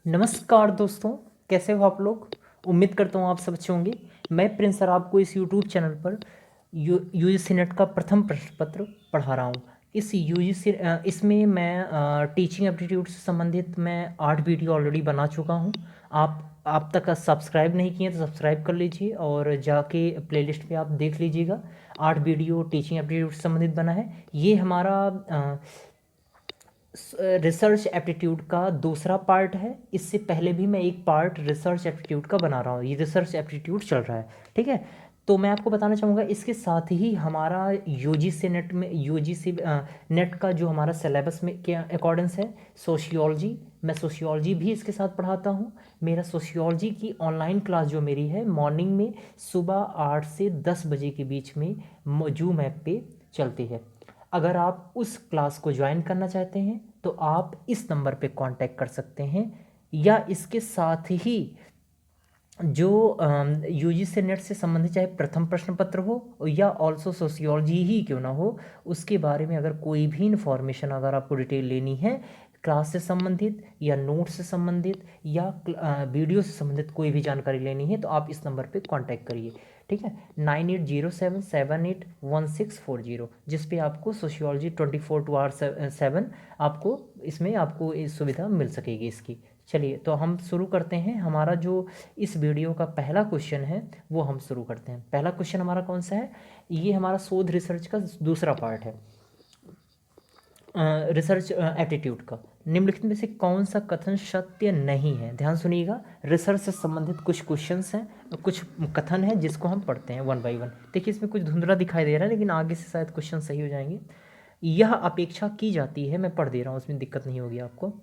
नमस्कार दोस्तों, कैसे हो आप लोग। उम्मीद करता हूँ आप सब अच्छे होंगे। मैं प्रिंस सर आपको इस यूट्यूब चैनल पर यूजीसी नेट का प्रथम प्रश्न पत्र पढ़ा रहा हूँ। इस यूजीसी इसमें मैं टीचिंग एप्टीट्यूड से संबंधित मैं 8 वीडियो ऑलरेडी बना चुका हूँ। आप तक सब्सक्राइब नहीं किए तो सब्सक्राइब कर लीजिए और जाके प्लेलिस्ट पे आप देख लीजिएगा। 8 वीडियो टीचिंग एप्टीट्यूड से संबंधित बना है। ये हमारा रिसर्च एप्टीट्यूड का दूसरा पार्ट है। इससे पहले भी मैं एक पार्ट रिसर्च एप्टीट्यूड का बना रहा हूँ। ये रिसर्च एप्टीट्यूड चल रहा है, ठीक है। तो मैं आपको बताना चाहूँगा इसके साथ ही हमारा यूजीसी नेट में यूजीसी नेट का जो हमारा सिलेबस में के अकॉर्डेंस है सोशियोलॉजी। मैं सोशियोलॉजी भी इसके साथ पढ़ाता हूँ। मेरा सोशियोलॉजी की ऑनलाइन क्लास जो मेरी है मॉर्निंग में सुबह 8 से 10 बजे के बीच में जूम ऐप पे चलती है। अगर आप उस क्लास को ज्वाइन करना चाहते हैं तो आप इस नंबर पे कांटेक्ट कर सकते हैं, या इसके साथ ही जो यूजीसी नेट से संबंधित चाहे प्रथम प्रश्न पत्र हो या ऑल्सो सोशियोलॉजी ही क्यों ना हो, उसके बारे में अगर कोई भी इन्फॉर्मेशन अगर आपको डिटेल लेनी है क्लास से संबंधित या नोट से संबंधित या वीडियो से संबंधित कोई भी जानकारी लेनी है तो आप इस नंबर पे कांटेक्ट करिए, ठीक है। 9807781640, जिस पे आपको सोशियोलॉजी 24/7 आपको इसमें आपको इस सुविधा मिल सकेगी इसकी। चलिए तो हम शुरू करते हैं। हमारा जो इस वीडियो का पहला क्वेश्चन है वो हम शुरू करते हैं। पहला क्वेश्चन हमारा कौन सा है, ये हमारा शोध रिसर्च का दूसरा पार्ट है, रिसर्च एप्टीट्यूड का। निम्नलिखित में से कौन सा कथन सत्य नहीं है। ध्यान सुनिएगा, रिसर्च से संबंधित कुछ क्वेश्चंस हैं, कुछ कथन है जिसको हम पढ़ते हैं वन बाय वन। देखिए इसमें कुछ धुंधला दिखाई दे रहा है लेकिन आगे से शायद क्वेश्चन सही हो जाएंगे। यह अपेक्षा की जाती है, मैं पढ़ दे रहा हूँ उसमें दिक्कत नहीं होगी आपको।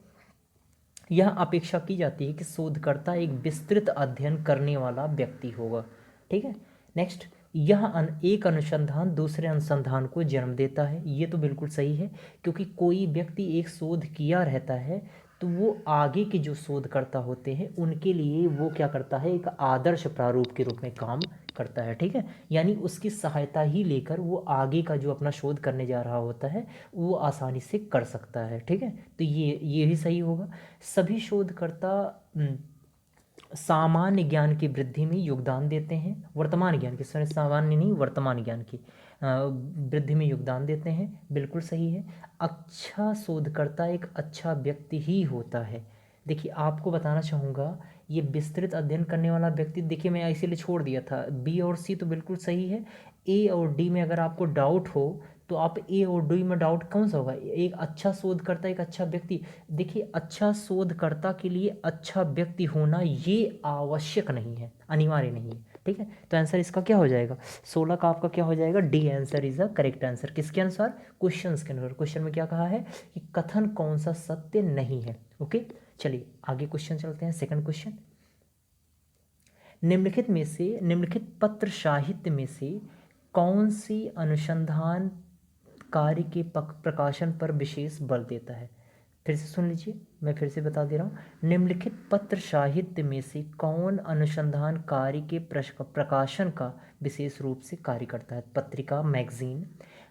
यह अपेक्षा की जाती है कि शोधकर्ता एक विस्तृत अध्ययन करने वाला व्यक्ति होगा, ठीक है। नेक्स्ट, एक अनुसंधान दूसरे अनुसंधान को जन्म देता है। ये तो बिल्कुल सही है, क्योंकि कोई व्यक्ति एक शोध किया रहता है तो वो आगे के जो शोधकर्ता होते हैं उनके लिए वो क्या करता है, एक आदर्श प्रारूप के रूप में काम करता है, ठीक है। यानी उसकी सहायता ही लेकर वो आगे का जो अपना शोध करने जा रहा होता है वो आसानी से कर सकता है, ठीक है। तो ये भी सही होगा। सभी शोधकर्ता सामान्य ज्ञान की वृद्धि में योगदान देते हैं। वर्तमान ज्ञान की, सॉरी सामान्य नहीं, वर्तमान ज्ञान की वृद्धि में योगदान देते हैं, बिल्कुल सही है। अच्छा शोधकर्ता एक अच्छा व्यक्ति ही होता है। देखिए आपको बताना चाहूँगा ये विस्तृत अध्ययन करने वाला व्यक्ति, देखिए मैं इसीलिए छोड़ दिया था, बी और सी तो बिल्कुल सही है। ए और डी में अगर आपको डाउट हो तो आप ए और डी में डाउट कौन सा होगा, एक अच्छा शोधकर्ता एक अच्छा व्यक्ति। देखिए अच्छा शोधकर्ता के लिए अच्छा व्यक्ति होना ये आवश्यक नहीं है, अनिवार्य नहीं है, ठीक है। तो आंसर इसका क्या हो जाएगा, 16 का आपका क्या हो जाएगा, D answer is the correct answer. किसके अनुसार, क्वेश्चन के अनुसार। क्वेश्चन में क्या कहा है कि कथन कौन सा सत्य नहीं है, ओके। चलिए आगे क्वेश्चन चलते हैं, सेकंड क्वेश्चन। निम्नलिखित पत्र साहित्य में से कौन सी अनुसंधान कार्य के प्रकाशन पर विशेष बल देता है। फिर से सुन लीजिए, मैं फिर से बता दे रहा हूँ। निम्नलिखित पत्र साहित्य में से कौन अनुसंधान कार्य के प्रकाशन का विशेष रूप से कार्य करता है। पत्रिका, मैगजीन,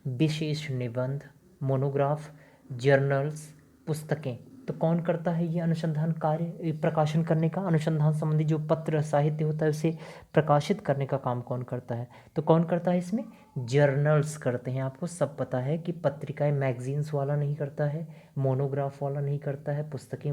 विशेष निबंध, मोनोग्राफ, जर्नल्स, पुस्तकें। तो कौन करता है ये अनुसंधान कार्य, प्रकाशन करने का, अनुसंधान संबंधी जो पत्र साहित्य होता है उसे प्रकाशित करने का काम कौन करता है। तो कौन करता है इसमें, जर्नल्स करते हैं। आपको सब पता है कि पत्रिकाएं मैगजीन्स वाला नहीं करता है, मोनोग्राफ वाला नहीं करता है, पुस्तकें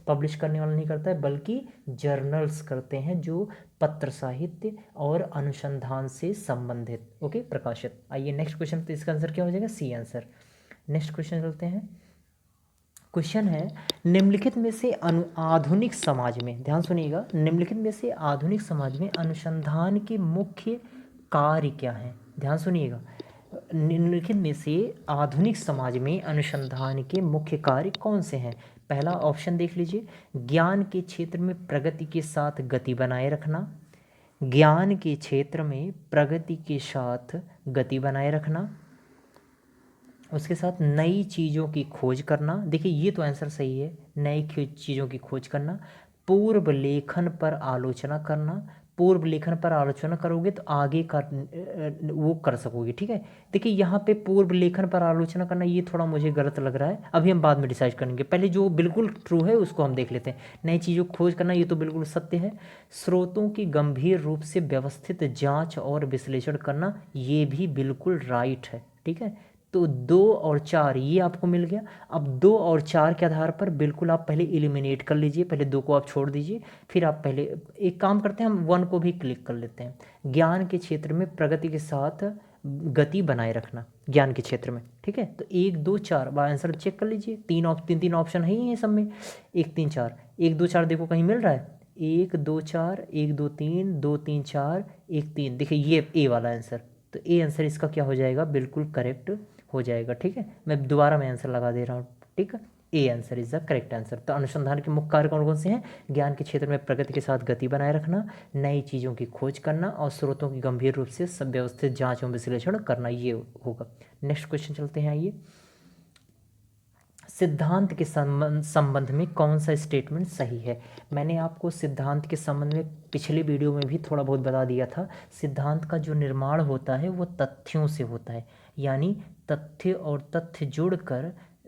पब्लिश करने वाला नहीं करता है, बल्कि जर्नल्स करते हैं जो पत्र साहित्य और अनुसंधान से संबंधित, ओके, प्रकाशित। आइए नेक्स्ट क्वेश्चन, तो इसका आंसर क्या हो जाएगा, सी आंसर। नेक्स्ट क्वेश्चन चलते हैं। क्वेश्चन है, निम्नलिखित में से आधुनिक समाज में, ध्यान सुनिएगा, निम्नलिखित में से आधुनिक समाज में अनुसंधान के मुख्य कार्य क्या हैं। ध्यान सुनिएगा, निम्नलिखित में से आधुनिक समाज में अनुसंधान के मुख्य कार्य कौन से हैं। पहला ऑप्शन देख लीजिए, ज्ञान के क्षेत्र में प्रगति के साथ गति बनाए रखना, ज्ञान के क्षेत्र में प्रगति के साथ गति बनाए रखना, उसके साथ नई चीज़ों की खोज करना। देखिए ये तो आंसर सही है, नई चीज़ों की खोज करना, पूर्व लेखन पर आलोचना करना, पूर्व लेखन पर आलोचना करोगे तो आगे कर वो कर सकोगे, ठीक है। देखिए यहाँ पे पूर्व लेखन पर आलोचना करना ये थोड़ा मुझे गलत लग रहा है, अभी हम बाद में डिसाइड करेंगे, पहले जो बिल्कुल ट्रू है उसको हम देख लेते हैं। नई चीज़ों को खोज करना ये तो बिल्कुल सत्य है। स्रोतों की गंभीर रूप से व्यवस्थित जांच और विश्लेषण करना ये भी बिल्कुल राइट है, ठीक है। तो 2 और 4 ये आपको मिल गया। अब 2 और 4 के आधार पर बिल्कुल आप पहले एलिमिनेट कर लीजिए, पहले 2 को आप छोड़ दीजिए, फिर आप पहले एक काम करते हैं, हम 1 को भी क्लिक कर लेते हैं। ज्ञान के क्षेत्र में प्रगति के साथ गति बनाए रखना, ज्ञान के क्षेत्र में, ठीक है। तो 1 2 4 आंसर चेक कर लीजिए, तीन ऑप्शन है ही है सब में, 1 3 4, 1 2 4 देखो कहीं मिल रहा है, 1 2 4, 1 2 3, 2 3 4, 1 3, देखिए ये ए वाला आंसर, तो ए आंसर इसका क्या हो जाएगा, बिल्कुल करेक्ट हो जाएगा, ठीक है। मैं दोबारा आंसर लगा दे रहा हूँ, ठीक है। A answer is the correct answer. तो अनुसंधान के मुख्य कार्य कौन कौन से हैं, ज्ञान के क्षेत्र में प्रगति के साथ गति बनाए रखना, नई चीज़ों की खोज करना और स्रोतों की गंभीर रूप से सब व्यवस्थित जांच एवं विश्लेषण करना, ये होगा। नेक्स्ट क्वेश्चन चलते हैं, आइए। सिद्धांत के संबंध में कौन सा स्टेटमेंट सही है। मैंने आपको सिद्धांत के संबंध में पिछले वीडियो में भी थोड़ा बहुत बता दिया था। सिद्धांत का जो निर्माण होता है वो तथ्यों से होता है, यानी तथ्य और तथ्य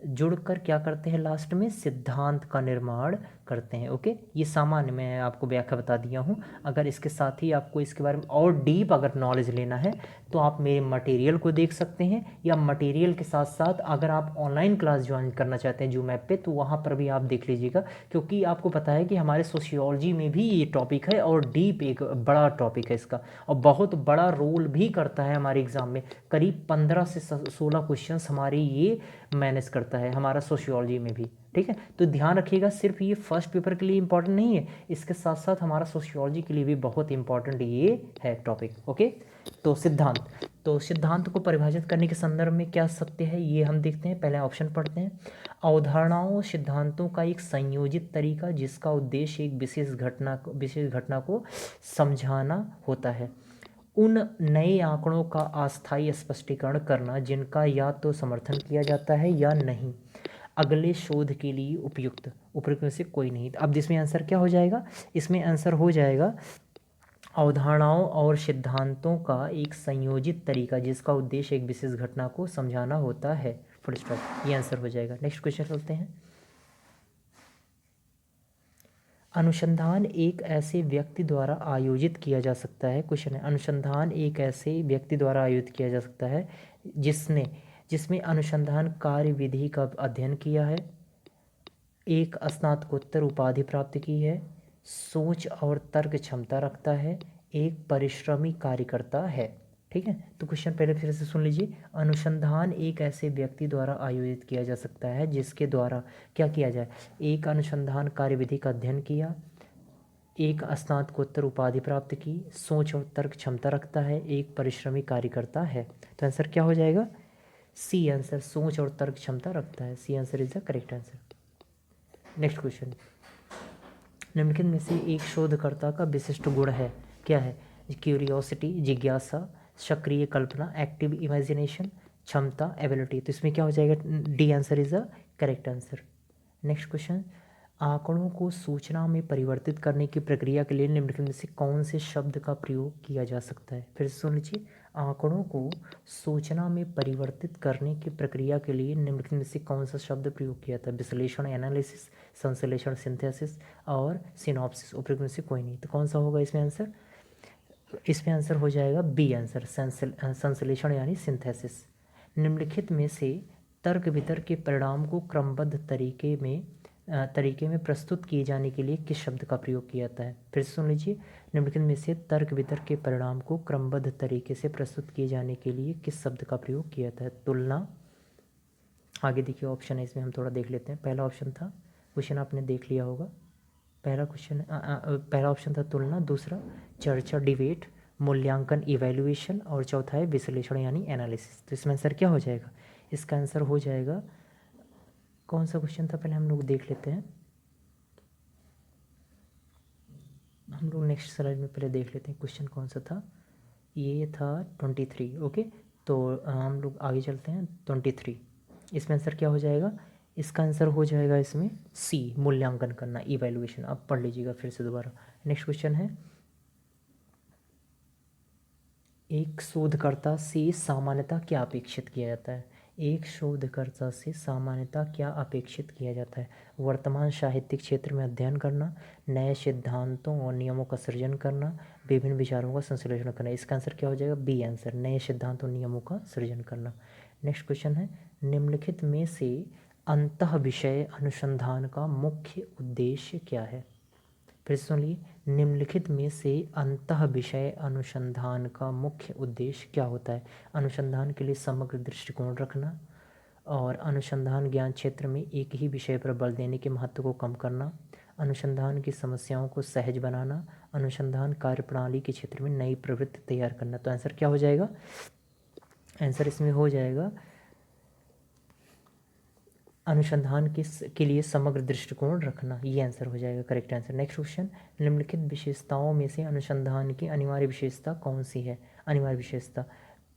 जुड़कर क्या करते हैं, लास्ट में सिद्धांत का निर्माण करते हैं। ओके, ये सामान्य मैं आपको व्याख्या बता दिया हूँ। अगर इसके साथ ही आपको इसके बारे में और डीप अगर नॉलेज लेना है तो आप मेरे मटेरियल को देख सकते हैं, या मटेरियल के साथ साथ अगर आप ऑनलाइन क्लास ज्वाइन करना चाहते हैं जूम ऐप पे तो वहाँ पर भी आप देख लीजिएगा, क्योंकि आपको पता है कि हमारे सोशियोलॉजी में भी ये टॉपिक है और डीप एक बड़ा टॉपिक है इसका, और बहुत बड़ा रोल भी करता है हमारे एग्ज़ाम में। करीब 15 से 16 क्वेश्चन हमारे ये मैनेज करता है हमारा सोशियोलॉजी में भी, ठीक है। तो ध्यान रखिएगा, सिर्फ ये फर्स्ट पेपर के लिए इंपॉर्टेंट नहीं है, इसके साथ साथ हमारा सोशियोलॉजी के लिए भी बहुत इंपॉर्टेंट ये है टॉपिक। ओके, तो सिद्धांत को परिभाषित करने के संदर्भ में क्या सत्य है ये हम देखते हैं। पहले ऑप्शन पढ़ते हैं। अवधारणाओं सिद्धांतों का एक संयोजित तरीका जिसका उद्देश्य एक विशेष घटना को समझाना होता है। उन नए आंकड़ों का अस्थायी स्पष्टीकरण करना जिनका या तो समर्थन किया जाता है या नहीं, अगले शोध के लिए उपयुक्त में से कोई नहीं। अब इसमें आंसर क्या हो जाएगा, इसमें आंसर हो जाएगा अवधारणाओं और सिद्धांतों का एक संयोजित तरीका जिसका उद्देश्य एक विशेष घटना को समझाना होता है, फुल स्टॉप, ये आंसर हो जाएगा। नेक्स्ट क्वेश्चन चलते हैं। अनुसंधान एक ऐसे व्यक्ति द्वारा आयोजित किया जा सकता है, क्वेश्चन है, अनुसंधान एक ऐसे व्यक्ति द्वारा आयोजित किया जा सकता है जिसमें अनुसंधान कार्य विधि का अध्ययन किया है, एक स्नातकोत्तर उपाधि प्राप्त की है, सोच और तर्क क्षमता रखता है, एक परिश्रमी कार्यकर्ता है, ठीक है। तो क्वेश्चन पहले फिर से सुन लीजिए। अनुसंधान एक ऐसे व्यक्ति द्वारा आयोजित किया जा सकता है जिसके द्वारा क्या किया जाए, एक अनुसंधान कार्यविधि का अध्ययन किया, एक स्नातकोत्तर उपाधि प्राप्त की, सोच और तर्क क्षमता रखता है, एक परिश्रमी कार्यकर्ता है। तो आंसर क्या हो जाएगा, सी आंसर, सोच और तर्क क्षमता रखता है, C answer is the correct answer. Next question, निम्नलिखित में से एक शोधकर्ता का विशिष्ट गुण है, क्या है, क्यूरियोसिटी, जिज्ञासा, सक्रिय कल्पना, एक्टिव इमेजिनेशन, क्षमता, एबिलिटी। तो इसमें क्या हो जाएगा, D answer is the correct answer. Next question, आंकड़ों को सूचना में परिवर्तित करने की प्रक्रिया के लिए निम्नलिखित में से कौन से शब्द का प्रयोग किया जा सकता है। फिर से सुन लीजिए, आंकड़ों को सूचना में परिवर्तित करने की प्रक्रिया के लिए निम्नलिखित में से कौन सा शब्द प्रयोग किया था, विश्लेषण एनालिसिस, संश्लेषण सिंथेसिस और सिनॉप्सिस, उपरोक्त में से कोई नहीं। तो कौन सा होगा इसमें आंसर, इसमें आंसर हो जाएगा बी आंसर, संश्लेषण यानी सिंथेसिस। निम्नलिखित में से तर्क वितर्क के परिणाम को क्रमबद्ध तरीके में प्रस्तुत किए जाने के लिए किस शब्द का प्रयोग किया जाता है। फिर से सुन लीजिए, निम्नलिखित में से तर्क वितर्क के परिणाम को क्रमबद्ध तरीके से प्रस्तुत किए जाने के लिए किस शब्द का प्रयोग किया जाता है, तुलना। आगे देखिए ऑप्शन है, इसमें हम थोड़ा देख लेते हैं। पहला ऑप्शन था, क्वेश्चन आपने देख लिया होगा, पहला ऑप्शन था तुलना, दूसरा चर्चा डिबेट, मूल्यांकन इवैल्यूएशन, और चौथा है विश्लेषण यानी एनालिसिस। तो इसमें आंसर क्या हो जाएगा, इसका आंसर हो जाएगा, कौन सा क्वेश्चन था पहले हम लोग देख लेते हैं, हम लोग नेक्स्ट स्लाइड में पहले देख लेते हैं क्वेश्चन कौन सा था, ये था 23। ओके, तो हम लोग आगे चलते हैं। 23 इसमें आंसर क्या हो जाएगा, इसका आंसर हो जाएगा इसमें सी, मूल्यांकन करना, इवैल्यूएशन। आप पढ़ लीजिएगा फिर से दोबारा। नेक्स्ट क्वेश्चन है, एक शोधकर्ता से सामान्यतः क्या अपेक्षित किया जाता है? एक शोधकर्ता से सामान्यतः क्या अपेक्षित किया जाता है? वर्तमान साहित्यिक क्षेत्र में अध्ययन करना, नए सिद्धांतों और नियमों का सृजन करना, विभिन्न विचारों का संश्लेषण करना। इसका आंसर क्या हो जाएगा? बी आंसर, नए सिद्धांतों और नियमों का सृजन करना। नेक्स्ट क्वेश्चन है, निम्नलिखित में से अंतः विषय अनुसंधान का मुख्य उद्देश्य क्या है? फिर से सुन लिए, निम्नलिखित में से अंतः विषय अनुसंधान का मुख्य उद्देश्य क्या होता है? अनुसंधान के लिए समग्र दृष्टिकोण रखना, और अनुसंधान ज्ञान क्षेत्र में एक ही विषय पर बल देने के महत्व को कम करना, अनुसंधान की समस्याओं को सहज बनाना, अनुसंधान कार्यप्रणाली के क्षेत्र में नई प्रवृत्ति तैयार करना। तो आंसर क्या हो जाएगा? आंसर इसमें हो जाएगा अनुसंधान के लिए समग्र दृष्टिकोण रखना, ये आंसर हो जाएगा करेक्ट आंसर। नेक्स्ट क्वेश्चन, निम्नलिखित विशेषताओं में से अनुसंधान की अनिवार्य विशेषता कौन सी है? अनिवार्य विशेषता,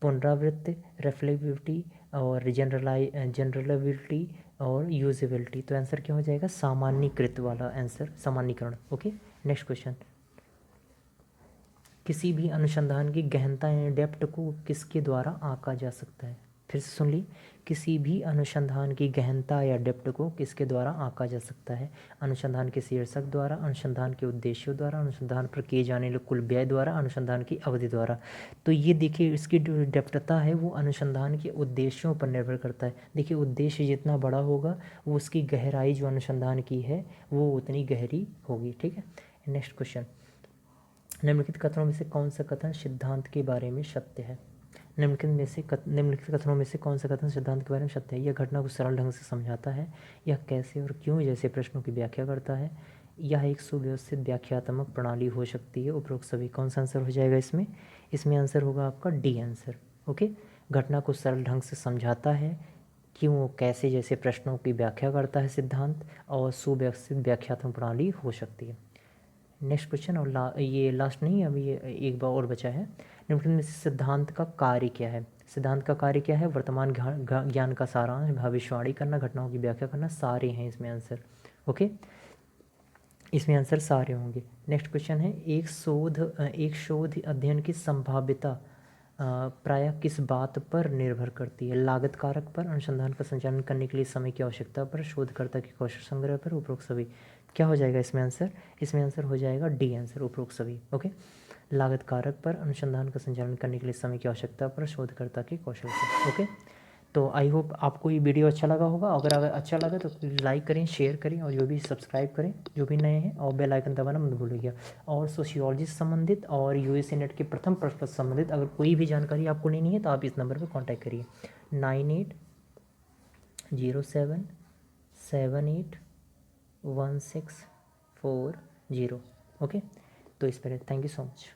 पुनरावृत्ति, रेफ्लेक्टिविटी और जनरलाबिलिटी और यूजेबिलिटी। तो आंसर क्या हो जाएगा? सामान्यीकृत वाला आंसर, सामान्यीकरण। ओके, नेक्स्ट क्वेश्चन, किसी भी अनुसंधान की गहनता या डेप्थ को किसके द्वारा आंका जा सकता है? फिर से सुन ली, किसी भी अनुसंधान की गहनता या डेप्थ को किसके द्वारा आंका जा सकता है? अनुसंधान के शीर्षक द्वारा, अनुसंधान के उद्देश्यों द्वारा, अनुसंधान पर किए जाने वाले कुल व्यय द्वारा, अनुसंधान की अवधि द्वारा। तो ये देखिए, इसकी जो डेप्थता है वो अनुसंधान के उद्देश्यों पर निर्भर करता है। देखिए, उद्देश्य जितना बड़ा होगा वो उसकी गहराई जो अनुसंधान की है वो उतनी गहरी होगी। ठीक है, नेक्स्ट क्वेश्चन, निम्नलिखित कथनों में से कौन सा कथन सिद्धांत के बारे में सत्य है? निम्नलिखित कथनों में से कौन सा कथन सिद्धांत के बारे में सत्य है? यह घटना को सरल ढंग से समझाता है, यह कैसे और क्यों जैसे प्रश्नों की व्याख्या करता है, यह एक सुव्यवस्थित व्याख्यात्मक प्रणाली हो सकती है। उपरोक्त सभी। कौन सा आंसर हो जाएगा इसमें? इसमें आंसर होगा आपका डी आंसर। ओके, घटना को सरल ढंग से समझाता है, क्यों कैसे जैसे प्रश्नों की व्याख्या करता है सिद्धांत, और सुव्यवस्थित व्याख्यात्मक प्रणाली हो सकती है। नेक्स्ट क्वेश्चन, और ये लास्ट नहीं, अभी ये एक बार और बचा है। निम्नलिखित में से सिद्धांत का कार्य क्या है? सिद्धांत का कार्य क्या है? वर्तमान ज्ञान का सारांश, भविष्यवाणी करना, घटनाओं की व्याख्या करना, सारे हैं इसमें आंसर। ओके, इसमें आंसर सारे होंगे। नेक्स्ट क्वेश्चन है, एक शोध अध्ययन की संभाव्यता प्रायः किस बात पर निर्भर करती है? लागत कारक पर, अनुसंधान का संचालन करने के लिए समय की आवश्यकता पर, शोधकर्ता के कौशल संग्रह पर, उपरोक्त सभी। क्या हो जाएगा इसमें आंसर? इसमें आंसर हो जाएगा डी आंसर, उपरोक्त सभी। ओके, लागत कारक पर, अनुसंधान का संचालन करने के लिए समय की आवश्यकता पर, शोधकर्ता के कौशल पर। ओके, तो आई होप आपको ये वीडियो अच्छा लगा होगा। अगर अच्छा लगा तो लाइक करें, शेयर करें, और जो भी सब्सक्राइब करें जो भी नए हैं, और बेल आइकन दबाना मत भूलिएगा। और सोशियोलॉजी से संबंधित और यूएसए नेट के प्रथम प्रश्न से संबंधित अगर कोई भी जानकारी आपको लेनी है तो आप इस नंबर पर कॉन्टैक्ट करिए, 9807781640। ओके, तो इस पर थैंक यू सो मच।